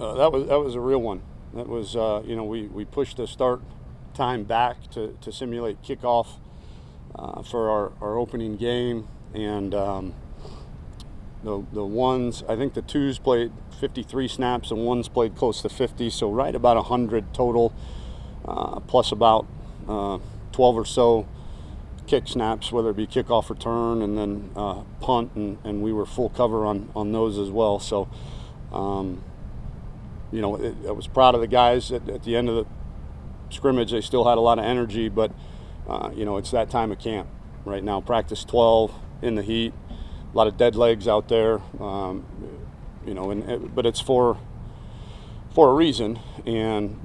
That was a real one. That was we pushed the start time back to simulate kickoff for our opening game, and the ones, I think the twos played 53 snaps and ones played close to 50, so right about 100 total, plus about 12 or so kick snaps, whether it be kickoff return and then punt, and we were full cover on those as well. So I was proud of the guys at the end of the scrimmage. They still had a lot of energy, but it's that time of camp right now. Practice 12 in the heat, a lot of dead legs out there, but it's for a reason, and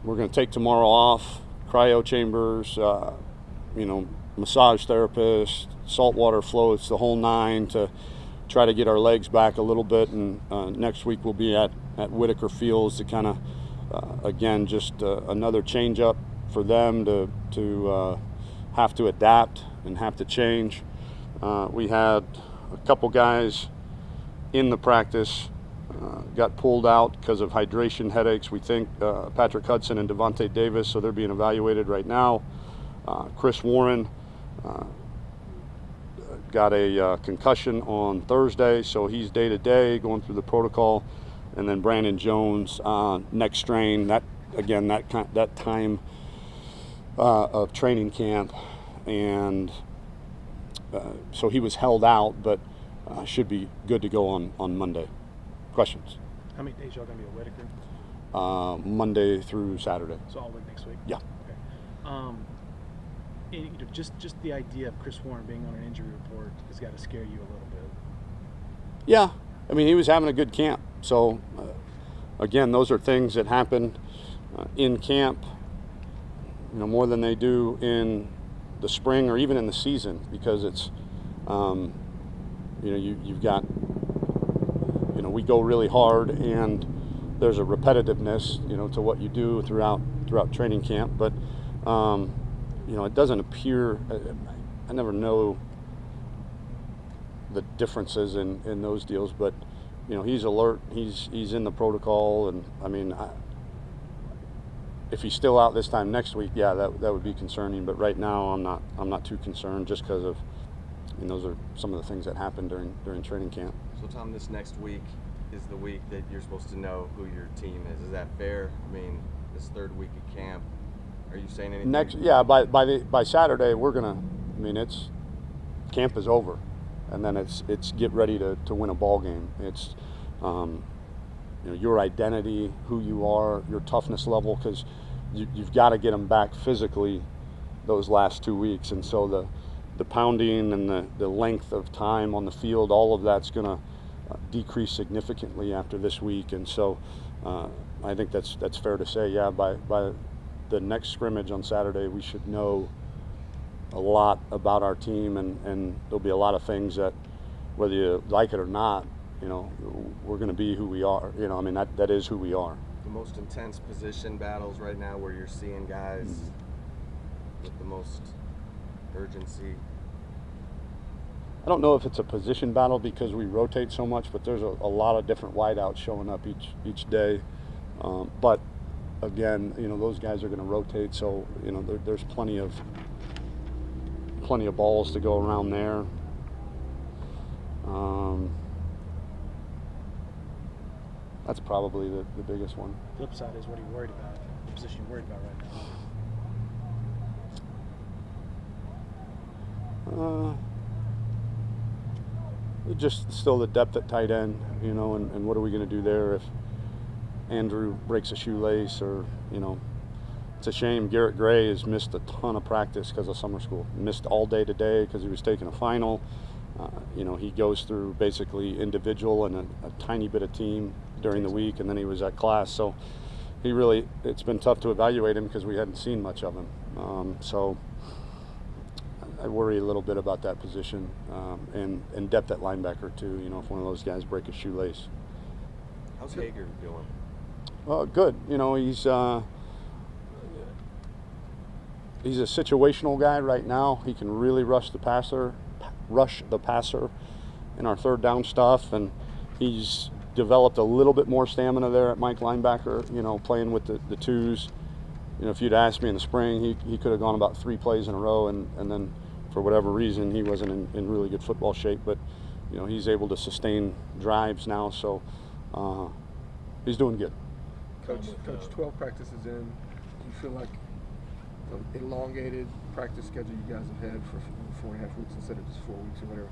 we're going to take tomorrow off. Cryo chambers, massage therapists, saltwater floats, the whole nine, to try to get our legs back a little bit. And next week we'll be at Whitaker Fields to kind of, again, just another change up for them to have to adapt and have to change. We had a couple guys in the practice got pulled out because of hydration headaches. We think Patrick Hudson and Devontae Davis, so they're being evaluated right now. Chris Warren got a concussion on Thursday, so he's day-to-day going through the protocol. And then Brandon Jones, neck strain. That time of training camp, and so he was held out, but should be good to go on Monday. Questions? How many days y'all gonna be at Whitaker? Monday through Saturday. So all week next week? Yeah. Okay. And just the idea of Chris Warren being on an injury report has got to scare you a little bit. Yeah, I mean, he was having a good camp. So again, those are things that happen in camp, more than they do in the spring or even in the season, because it's you've got we go really hard, and there's a repetitiveness to what you do throughout training camp, but it doesn't appear, I never know the differences in those deals, but he's alert, he's in the protocol, and I mean, if he's still out this time next week, yeah, that would be concerning. But right now, I'm not too concerned, just because of those are some of the things that happen during training camp. So Tom, this next week is the week that you're supposed to know who your team is. Is that fair? I mean, this third week of camp, are you saying anything? By Saturday we're gonna. I mean, it's camp is over, and then it's get ready to win a ball game. It's your identity, who you are, your toughness level, because you've got to get them back physically those last 2 weeks, and so the pounding and the length of time on the field, all of that's going to decrease significantly after this week. And so I think that's fair to say, yeah, by the next scrimmage on Saturday, we should know a lot about our team, and there'll be a lot of things that, whether you like it or not, we're going to be who we are. I mean, that is who we are. The most intense position battles right now, where you're seeing guys with the most urgency. I don't know if it's a position battle because we rotate so much, but there's a lot of different wideouts showing up each day. But again, those guys are going to rotate, so there's plenty of balls to go around there. That's probably the biggest one. Flip side is, what are you worried about? The position you're worried about right now? Just still the depth at tight end, and what are we going to do there if Andrew breaks a shoelace, or it's a shame. Garrett Gray has missed a ton of practice because of summer school. He missed all day today because he was taking a final. He goes through basically individual and a tiny bit of team during the week, and then he was at class. So it's been tough to evaluate him because we hadn't seen much of him. So I worry a little bit about that position, and depth at linebacker too. If one of those guys break a shoelace. How's Hager doing? Well, good. He's a situational guy right now. He can really rush the passer in our third down stuff, and he's developed a little bit more stamina there at Mike linebacker, you know, playing with the twos. You know, if you'd asked me in the spring, he could have gone about 3 plays in a row, and then for whatever reason, he wasn't in really good football shape. But, you know, he's able to sustain drives now, so he's doing good. Coach, 12 practices in, do you feel like the elongated practice schedule you guys have had for 4.5 weeks instead of just 4 weeks or whatever,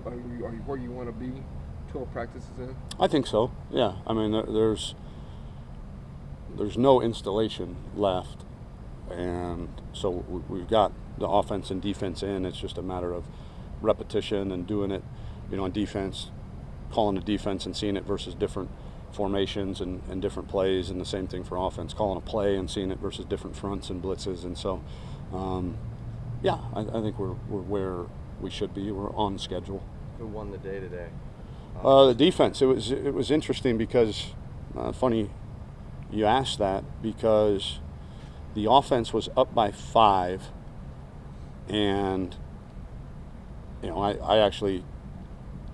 are you where you want to be 12 practices in? I think so, yeah. I mean, there's no installation left, and so we've got the offense and defense in. It's just a matter of repetition and doing it, you know, on defense, calling the defense and seeing it versus different formations and different plays, and the same thing for offense, calling a play and seeing it versus different fronts and blitzes. And so, yeah, I think we're where we should be. We're on schedule. Who won the day today? The defense. It was interesting because funny you asked that, because the offense was up by 5, and you know I actually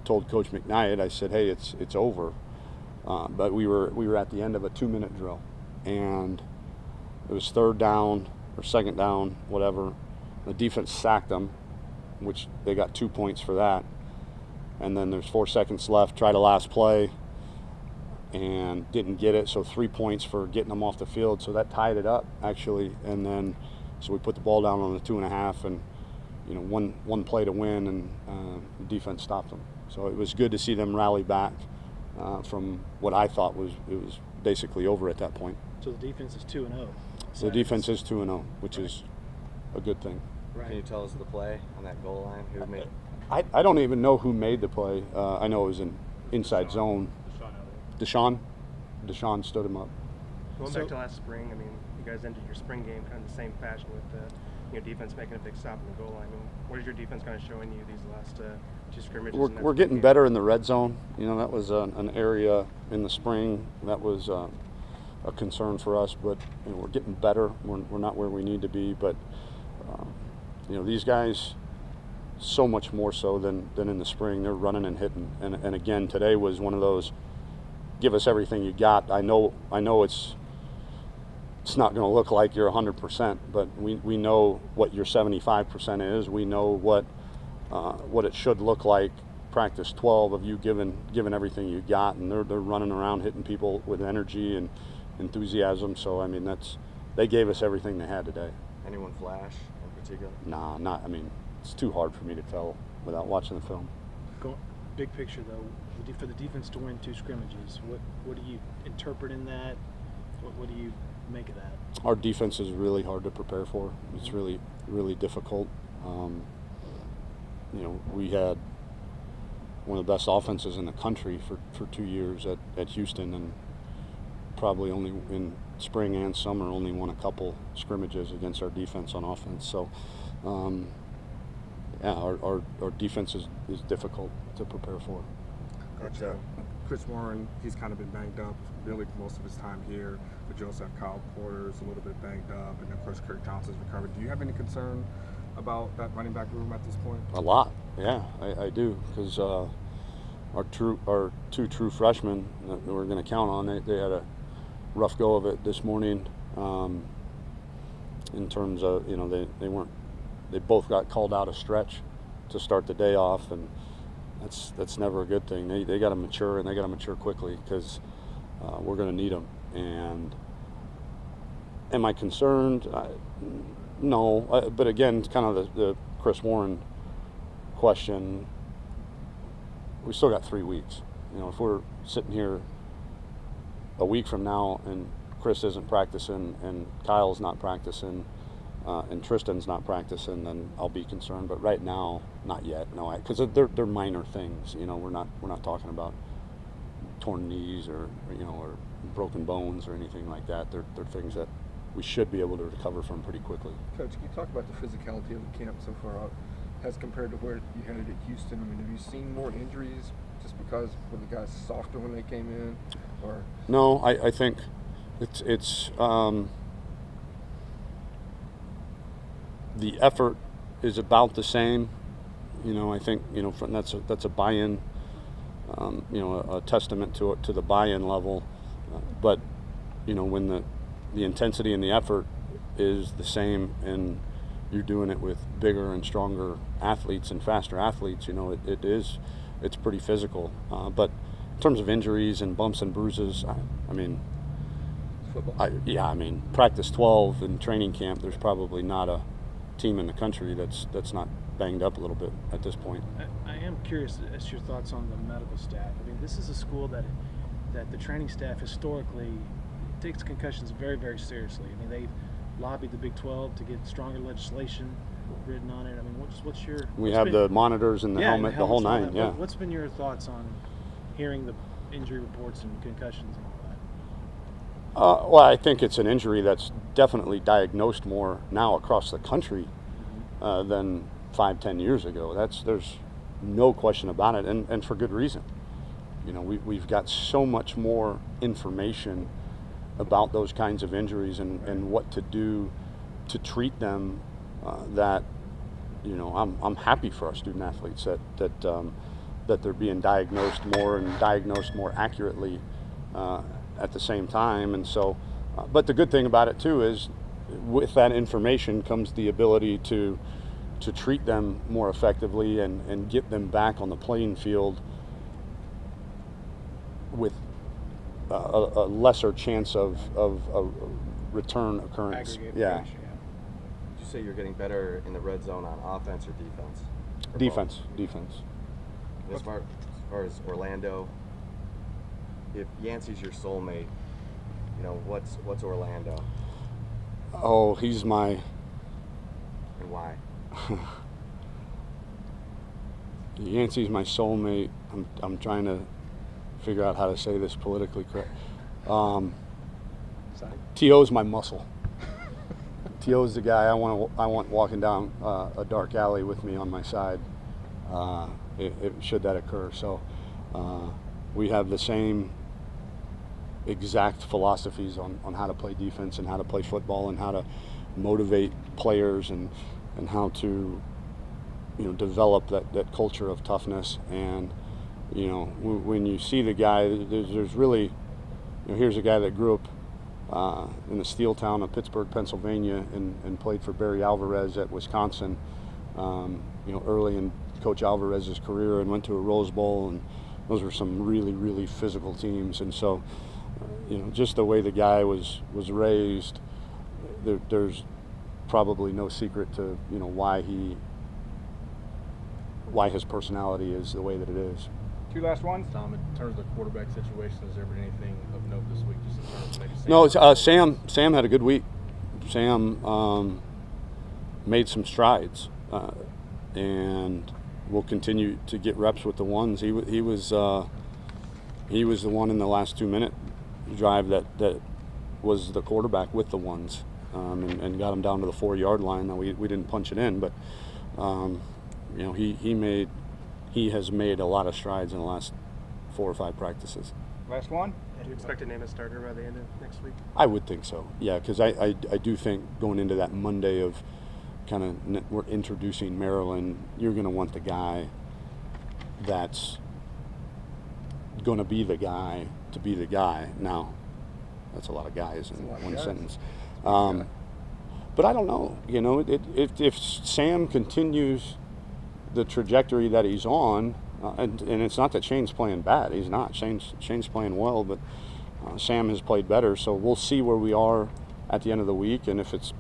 told Coach McKnight, I said, hey, it's over. But we were at the end of a 2-minute drill, and it was 3rd down or 2nd down, whatever. The defense sacked them, which they got 2 points for that. And then there's 4 seconds left, tried a last play, and didn't get it, so 3 points for getting them off the field. So that tied it up, actually. And then so we put the ball down on the 2.5, and you know, one play to win, and the defense stopped them. So it was good to see them rally back from what I thought was basically over at that point. So the defense is 2-0. So the defense is 2-0, which is a good thing. Right. Can you tell us the play on that goal line? Who made? I don't even know who made the play. I know it was an inside zone. Deshaun stood him up. Going back to last spring, I mean, you guys ended your spring game kind of the same fashion with defense making a big stop in the goal line. I mean, what is your defense kind of showing you these last 2 scrimmages? We're getting better in the red zone. You know, that was an area in the spring that was a concern for us, but you know, we're getting better. We're not where we need to be, but you know, these guys, so much more so than in the spring. They're running and hitting, and again, today was one of those, give us everything you got. I know it's not going to look like you're 100%, but we know what your 75% is. We know what it should look like. Practice 12 of you giving everything you got, and they're running around hitting people with energy and enthusiasm. So I mean, they gave us everything they had today. Anyone flash in particular? Nah, not. I mean, it's too hard for me to tell without watching the film. Big picture though, for the defense to win 2 scrimmages, what do you interpret in that? What do you make of that? Our defense is really hard to prepare for. It's really, really difficult. You know, we had one of the best offenses in the country for 2 years at Houston, and probably only in spring and summer only won a couple scrimmages against our defense on offense. So, yeah, our defense is difficult to prepare for. Coach, Chris Warren, he's kind of been banged up really most of his time here, but you also have Kyle Porter's a little bit banged up, and of course Kirk Johnson's recovered. Do you have any concern about that running back room at this point? A lot, yeah, I do, because our 2 true freshmen that we're going to count on, they had a rough go of it this morning. In terms of, you know, they both got called out a stretch to start the day off, and that's never a good thing. They got to mature, and they got to mature quickly, because we're going to need them. And am I concerned? No, but again, it's kind of the Chris Warren question. We still got 3 weeks. You know, if we're sitting here a week from now and Chris isn't practicing and Kyle's not practicing and Tristan's not practicing, then I'll be concerned. But right now, not yet. No, because they're minor things. You know, we're not talking about torn knees or broken bones or anything like that. They're things that we should be able to recover from pretty quickly. Coach, can you talk about the physicality of the camp so far as compared to where you had it at Houston? I mean, have you seen more injuries just because were the guys softer when they came in, or? No, I think it's the effort is about the same. You know, I think, you know, that's a buy-in you know, a testament to the buy-in level. But you know, when the intensity and the effort is the same, and you're doing it with bigger and stronger athletes and faster athletes, you know, it's pretty physical. But in terms of injuries and bumps and bruises, I mean, Football. yeah, I mean, practice 12 in training camp, there's probably not a team in the country that's not banged up a little bit at this point. I am curious as to your thoughts on the medical staff. I mean, this is a school that the training staff historically takes concussions very, very seriously. I mean, they've lobbied the Big 12 to get stronger legislation written on it. I mean, what's your? We have the monitors and the helmet, the whole helmets, nine. all Yeah. that. What's been your thoughts on hearing the injury reports and concussions and all that? Well, I think it's an injury that's definitely diagnosed more now across the country than 5-10 years ago. There's no question about it, and for good reason. You know, we've got so much more information about those kinds of injuries and what to do to treat them, that, you know, I'm happy for our student athletes that they're being diagnosed more and diagnosed more accurately at the same time. And so, but the good thing about it too is with that information comes the ability to treat them more effectively and get them back on the playing field with a lesser chance of a return occurrence. Aggregate Yeah. pressure, Would you say you're getting better in the red zone on offense or defense? Or Defense. both? As far as Orlando, if Yancey's your soulmate, you know, what's Orlando Oh, he's my. and why? Yancey's my soulmate. I'm trying to figure out how to say this politically correct. T.O.'s my muscle. T.O.'s the guy I want walking down a dark alley with me on my side, should that occur. So we have the same exact philosophies on how to play defense and how to play football and how to motivate players and how to, you know, develop that culture of toughness. And, you know, when you see the guy, there's really, you know, here's a guy that grew up in the steel town of Pittsburgh, Pennsylvania, and played for Barry Alvarez at Wisconsin, you know, early in Coach Alvarez's career, and went to a Rose Bowl, and those were some really, really physical teams. And so, you know, just the way the guy was raised, there's probably no secret to, you know, why his personality is the way that it is. Two last ones. Tom, in terms of the quarterback situation, has there been anything of note this week? Just in terms of maybe No, it's, Sam had a good week. Sam made some strides, and will continue to get reps with the ones. He was the one in the last 2-minute drive that was the quarterback with the ones, and got him down to the 4-yard line. Now we didn't punch it in, but you know, he has made a lot of strides in the last 4 or 5 practices. Last one. Do you expect to name a starter by the end of next week? I would think so, yeah, because I do think going into that Monday of kind of we're introducing Maryland, you're going to want the guy that's going to be the guy to be the guy. Now, that's a lot of guys in one sentence. But I don't know, you know, if Sam continues the trajectory that he's on, and it's not that Shane's playing bad. He's not. Shane's playing well, but Sam has played better. So we'll see where we are at the end of the week, and if it's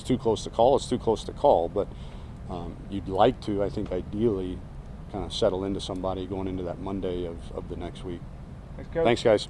too close to call, it's too close to call. But you'd like to, I think, ideally, kind of settle into somebody going into that Monday of the next week. Thanks, Coach. Thanks, guys.